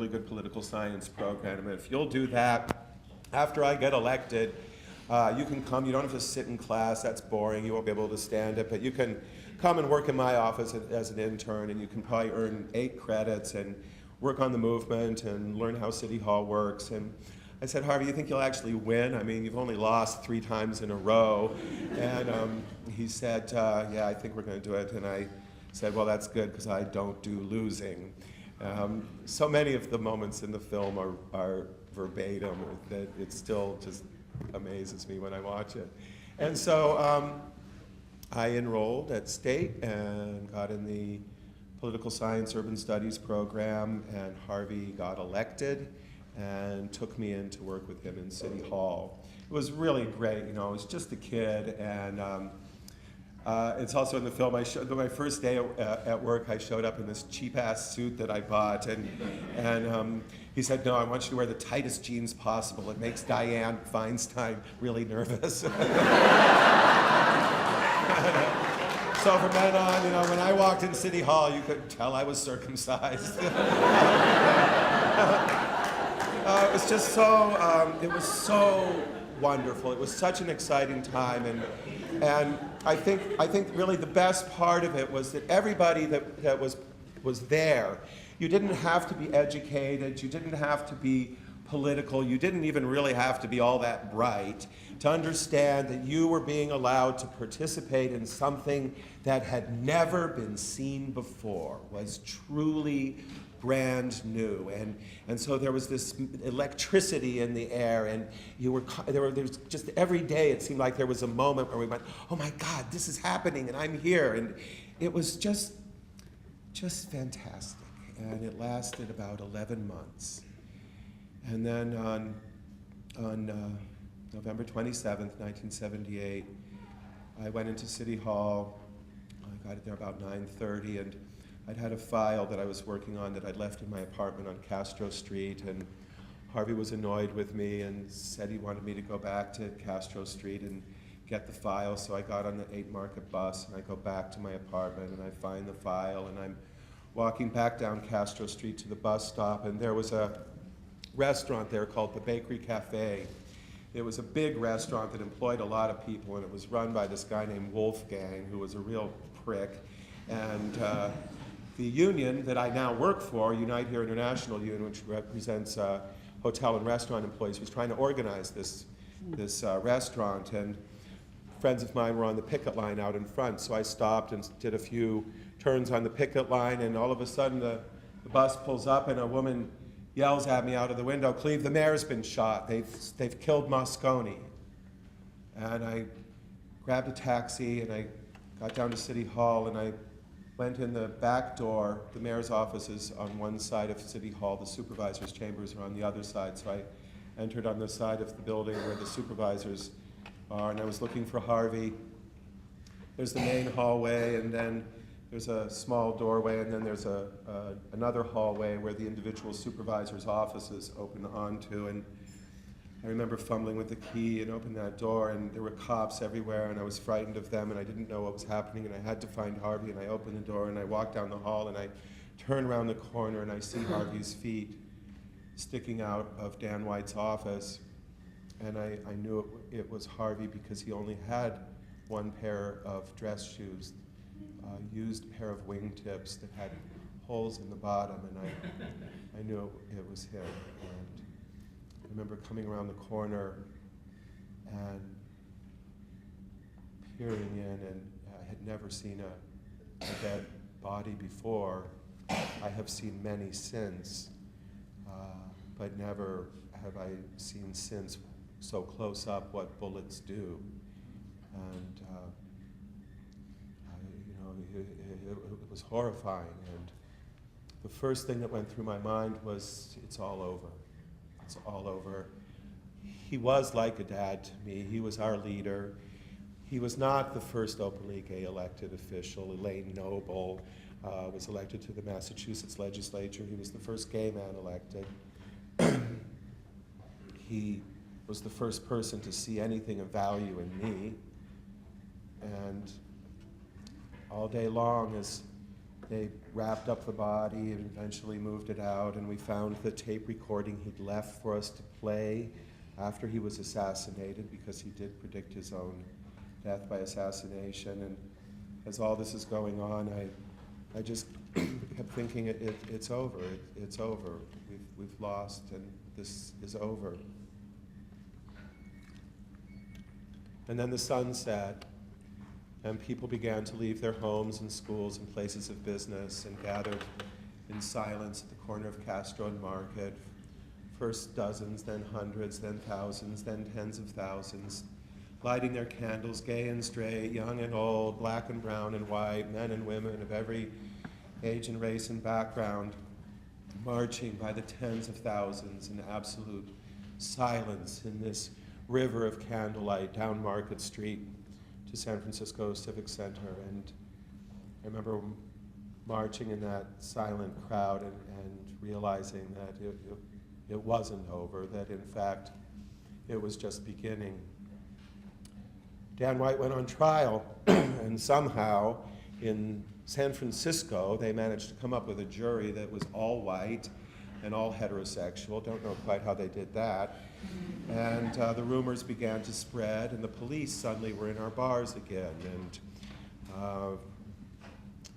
really good political science program. And if you'll do that, after I get elected, you can come. You don't have to sit in class. That's boring. You won't be able to stand it. But you can come and work in my office as an intern, and you can probably earn 8 credits and work on the movement and learn how City Hall works. And I said, Harvey, you think you'll actually win? I mean, you've only lost 3 times in a row. And he said, yeah, I think we're going to do it. And I said, well, that's good, because I don't do losing. So many of the moments in the film are verbatim that it still just amazes me when I watch it. And so I enrolled at State and got in the Political Science Urban Studies program, and Harvey got elected and took me in to work with him in City Hall. It was really great. You know, I was just a kid, and it's also in the film. My first day at work, I showed up in this cheap-ass suit that I bought, and he said, no, I want you to wear the tightest jeans possible. It makes Diane Feinstein really nervous. So from then on, you know, when I walked in City Hall, you could tell I was circumcised. It was just so, it was so wonderful. It was such an exciting time, and I think really the best part of it was that everybody that was there, you didn't have to be educated, you didn't have to be political, you didn't even really have to be all that bright to understand that you were being allowed to participate in something that had never been seen before, was truly brand new, and so there was this electricity in the air, and there was just every day it seemed like there was a moment where we went, oh my God, this is happening, and I'm here, and it was just fantastic, and it lasted about 11 months, and then on November 27th, 1978, I went into City Hall. I got there about 9:30, and I'd had a file that I was working on that I'd left in my apartment on Castro Street, and Harvey was annoyed with me and said he wanted me to go back to Castro Street and get the file, so I got on the 8 Market bus, and I go back to my apartment, and I find the file, and I'm walking back down Castro Street to the bus stop, and there was a restaurant there called the Bakery Cafe. It was a big restaurant that employed a lot of people, and it was run by this guy named Wolfgang, who was a real prick, and the union that I now work for, Unite Here International Union, which represents hotel and restaurant employees, was trying to organize this restaurant, and friends of mine were on the picket line out in front, so I stopped and did a few turns on the picket line, and all of a sudden the bus pulls up, and a woman yells at me out of the window, Cleve, the mayor's been shot. They've killed Moscone. And I grabbed a taxi, and I got down to City Hall, and I went in the back door. The mayor's office is on one side of City Hall. The supervisor's chambers are on the other side. So I entered on the side of the building where the supervisors are, and I was looking for Harvey. There's the main hallway, and then there's a small doorway, and then there's another hallway where the individual supervisors' offices open onto. And I remember fumbling with the key and opening that door, and there were cops everywhere, and I was frightened of them, and I didn't know what was happening, and I had to find Harvey, and I opened the door, and I walked down the hall, and I turn around the corner, and I see Harvey's feet sticking out of Dan White's office, and I knew it was Harvey because he only had one pair of dress shoes, used pair of wingtips that had holes in the bottom, and I knew it was him. And I remember coming around the corner and peering in, and I had never seen a dead body before. I have seen many since, but never have I seen since so close up what bullets do. And it was horrifying, and the first thing that went through my mind was, it's all over. It's all over. He was like a dad to me. He was our leader. He was not the first openly gay elected official. Elaine Noble was elected to the Massachusetts legislature. He was the first gay man elected. He was the first person to see anything of value in me. And all day long, as They wrapped up the body and eventually moved it out, and we found the tape recording he'd left for us to play after he was assassinated, because he did predict his own death by assassination. And as all this is going on, I just kept thinking, it's over, it's over. We've lost, and this is over. And then the sun set, and people began to leave their homes and schools and places of business and gathered in silence at the corner of Castro and Market. First dozens, then hundreds, then thousands, then tens of thousands, lighting their candles, gay and straight, young and old, black and brown and white, men and women of every age and race and background, marching by the tens of thousands in absolute silence in this river of candlelight down Market Street to San Francisco Civic Center. And I remember marching in that silent crowd and realizing that it wasn't over, that in fact it was just beginning. Dan White went on trial, and somehow in San Francisco they managed to come up with a jury that was all white and all heterosexual. Don't know quite how they did that. And the rumors began to spread, and the police suddenly were in our bars again. And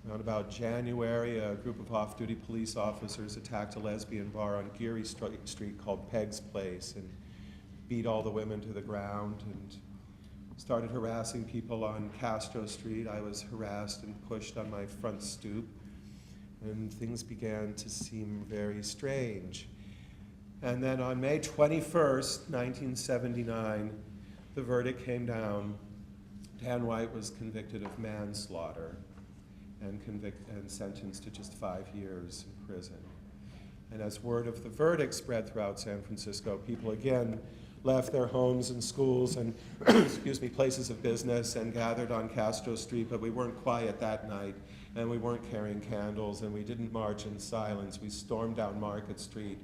around about January, a group of off-duty police officers attacked a lesbian bar on Geary Street called Peg's Place and beat all the women to the ground and started harassing people on Castro Street. I was harassed and pushed on my front stoop, and things began to seem very strange. And then on May 21st, 1979, the verdict came down. Dan White was convicted of manslaughter and sentenced to just 5 years in prison. And as word of the verdict spread throughout San Francisco, people again left their homes and schools and places of business and gathered on Castro Street, but we weren't quiet that night, and we weren't carrying candles, and we didn't march in silence. We stormed down Market Street,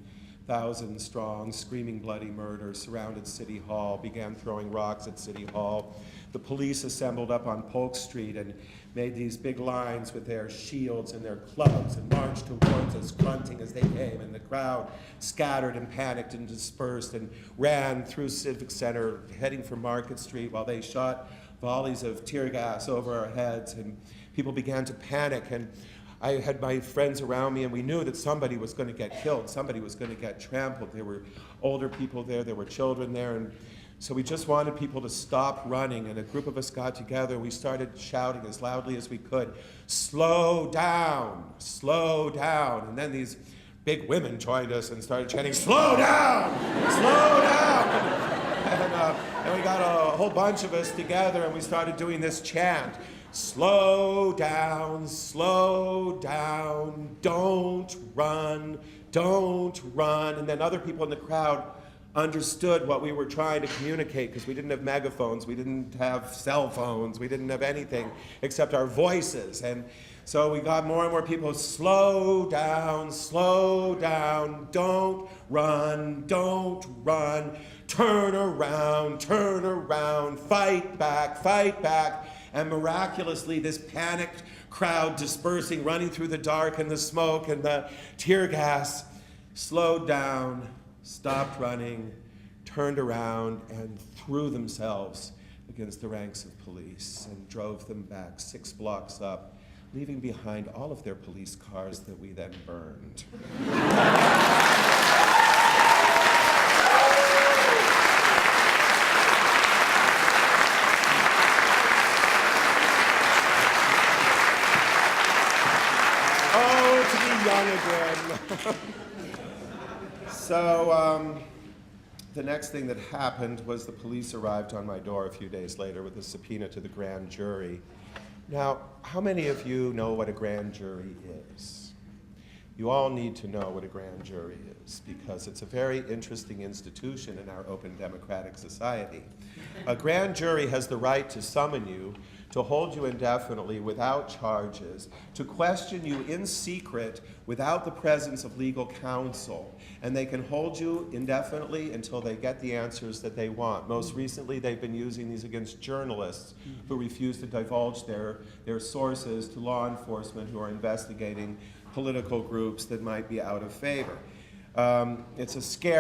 thousands strong, screaming bloody murder, surrounded City Hall, began throwing rocks at City Hall. The police assembled up on Polk Street and made these big lines with their shields and their clubs and marched towards us, grunting as they came, and the crowd scattered and panicked and dispersed and ran through Civic Center, heading for Market Street, while they shot volleys of tear gas over our heads, and people began to panic. And I had my friends around me, and we knew that somebody was going to get killed, somebody was going to get trampled. There were older people there we children there, and so we just wanted people to stop running, and a group of us got together, and we started shouting as loudly as we could, "Slow down, slow down." And then these big women joined us and started chanting, "Slow down, slow down." And we got a whole bunch of us together, and we started doing this chant, "Slow down, don't run, don't run." And then other people in the crowd understood what we were trying to communicate, because we didn't have megaphones, we didn't have cell phones, we didn't have anything except our voices. And so we got more and more people, "Slow down, don't run, turn around, fight back." And miraculously, this panicked crowd dispersing, running through the dark and the smoke and the tear gas, slowed down, stopped running, turned around, and threw themselves against the ranks of police and drove them back 6 blocks up, leaving behind all of their police cars that we then burned. Young again. So the next thing that happened was the police arrived on my door a few days later with a subpoena to the grand jury. Now, how many of you know what a grand jury is? you all need to know what a grand jury is, because it's a very interesting institution in our open democratic society. A grand jury has the right to summon you, to hold you indefinitely without charges, to question you in secret without the presence of legal counsel, and they can hold you indefinitely until they get the answers that they want. Most recently, they've been using these against journalists who refuse to divulge their sources to law enforcement who are investigating political groups that might be out of favor. It's a scare.